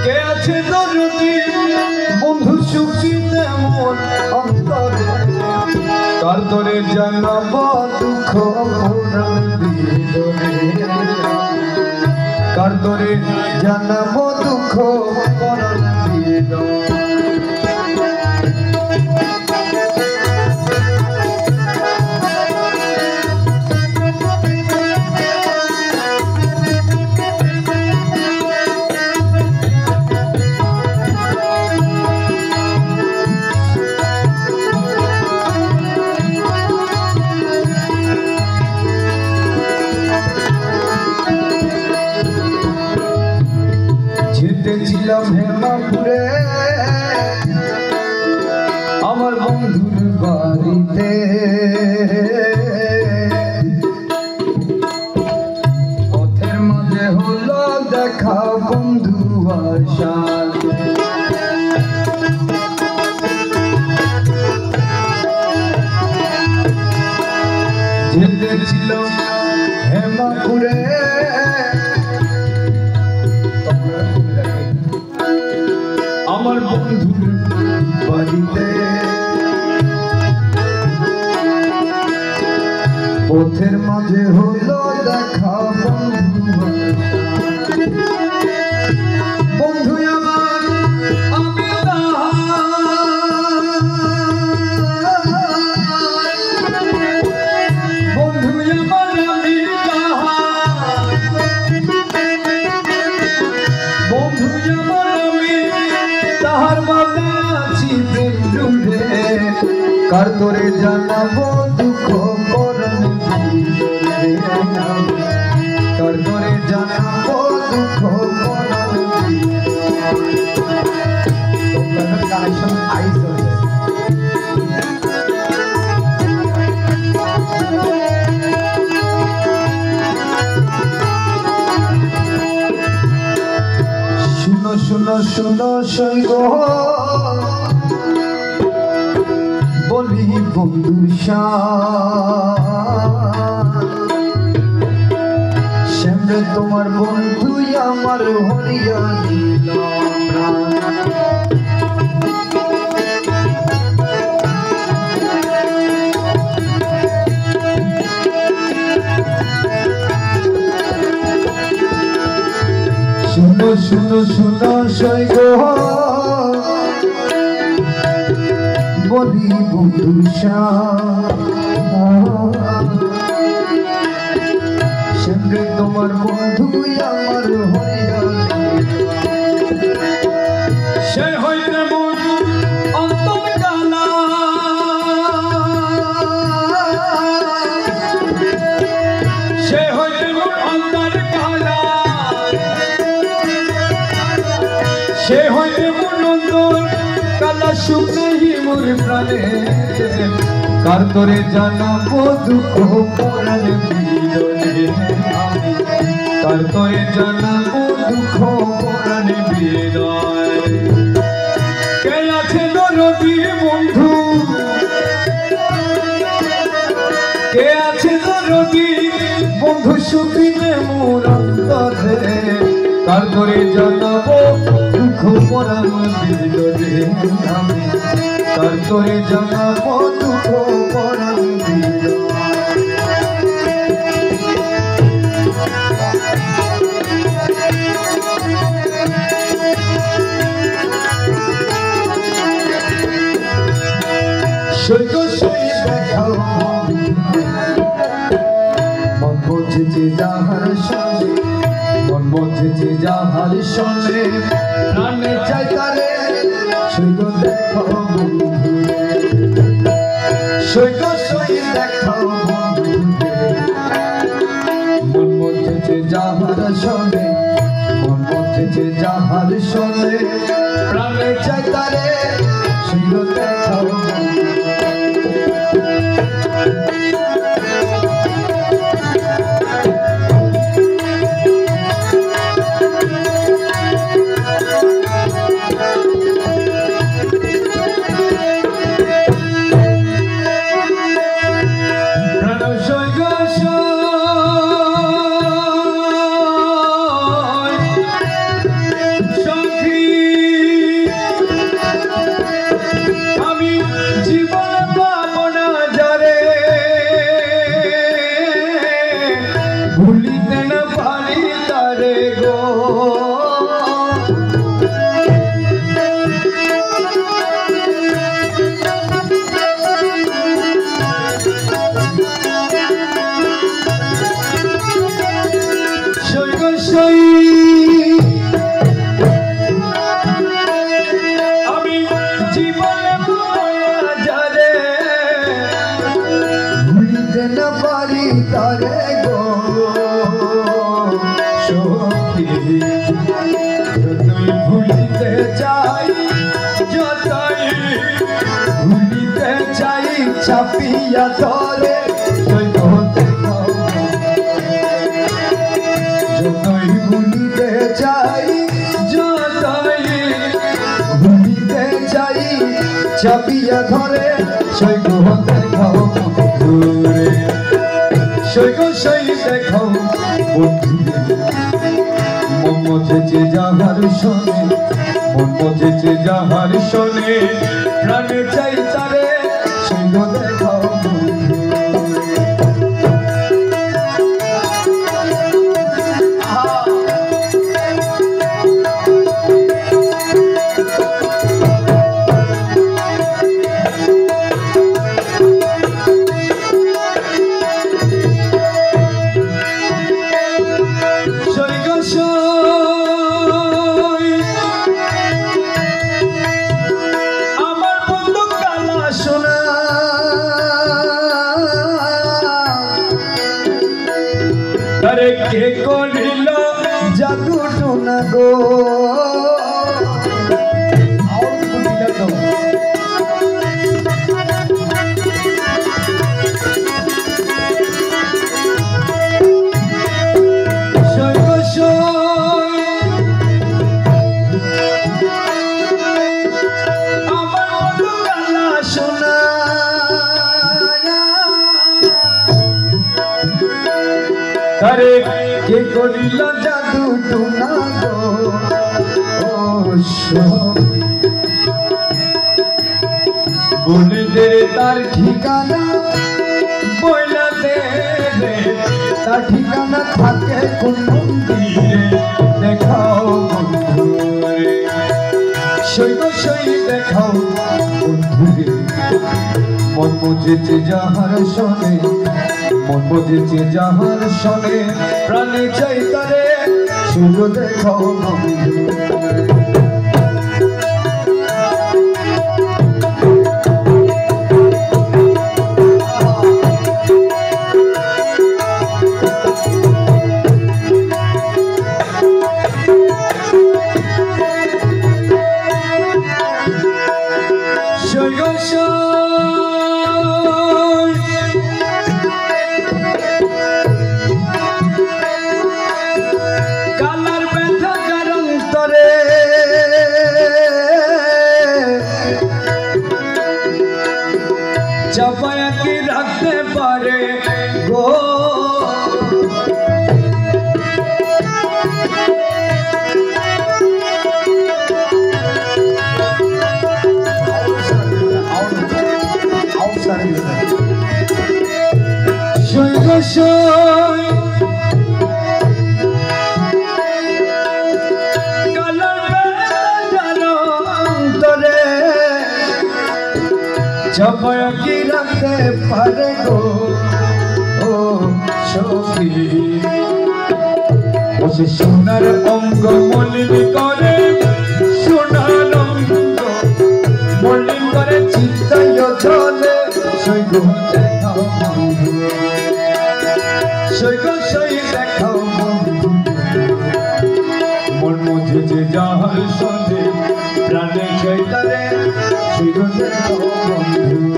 কে আছে দরদি বন্ধু সুখী তেমন অন্তরে কার তোরে জানাব দুঃখ পুরাণ বিদরে কার তোরে জানাব দুঃখ পুরাণ বিদরে ছিলাম হেমাপুরে আমার বন্ধুর বাড়িতে পথের মাঝে হলো দেখা বন্ধু আশার যেতে ছিল হেমাপুরে আমার বন্ধুর বাড়িতে পথের মাঝে হলো দেখা বন্ধু আমার আমি বন্ধু আমার আমি বন্ধু তাহার মাঝে আছি প্রেম জুড়ে কার তোরে জানাবো দুঃখ করণ কার তোরে জানাবো দুঃখ করণ কানেকশন আইস শুনো শুনো শুনো সৈগ বলি বন্ধুর শ্যামরে তোমার বন্ধুই আমার হরিয়া শুনো শুনো শুনো সৈগ বলি বন্ধুর শ্যামরে তোমার বন্ধুই আমার হরিয়া সে হইতে মন অন্তর কালা সে হইতে মন অন্তর কালা সে হইতে মন অন্তর কালা সুখ নেই মোর প্রাণে কার তোরে জানাবো দুঃখ পুরাণ বিদরে কার তোরে জানাবো দুঃখ পুরাণ বিদরে কে আছে দরদি বন্ধু কে আছে দরদি বন্ধু সুখী মোর অন্তরে কার তোরে জানাবো দুঃখ পুরাণ বিদরে কার তোরে জানাবো দুঃখ পুরাণ বিদরে সৈগ সই দেখাও মন বুঝেছে যাহার সঙ্গে মন বুঝেছে যাহার সঙ্গে প্রাণে চাই তারে সৈগ দেখাও সৈগ সই দেখাও মন বুঝেছে যাহার সঙ্গে মন বুঝেছে যাহার সঙ্গে প্রাণে চাই তারে সৈগ দেখাও সখী চাপিয়া ধরে সৈগ দেখাও যতই ভুলিতে চাই ভুলিতে চাই চাপিয়া ধরে সৈগ দেখাও বন্ধুরে সৈগ সই দেখাও বন্ধুরে মন মজেছে যাহার শোনে মন মজেছে যাহার শোনে প্রাণে চাই তারে সৈগ দেখাও अरे के करिलो जादू टोना गो अरे के करिल जादू टोना गो बोले दे तार ठिकाना बोला दे तार ठिकाना थाके कोन मंदिरे देखाओ बंधुरे सैग सई देखाओ बंधुरे मन बुझेছে যাহার শোনে মন বুঝেছে যাহার শোনে প্রাণে চাই তারে সৈগ দেখাও সৈগ কালার ব্যথা কারণ তরে চাপায়া কি রাখতে পারে গো সৈগ সই চাপায়া কি রাখতে পারে গো ও সখী ও সে সোনার অঙ্গ মলিন করে সোনার অঙ্গ মলিন করে চিত্তায় চলে সৈগ দেখাও বন্ধু সৈগ সই দেখাও বন্ধু মন মজেছে যাহার শোনে প্রাণে চাই তারে সৈগ দেখাও বন্ধু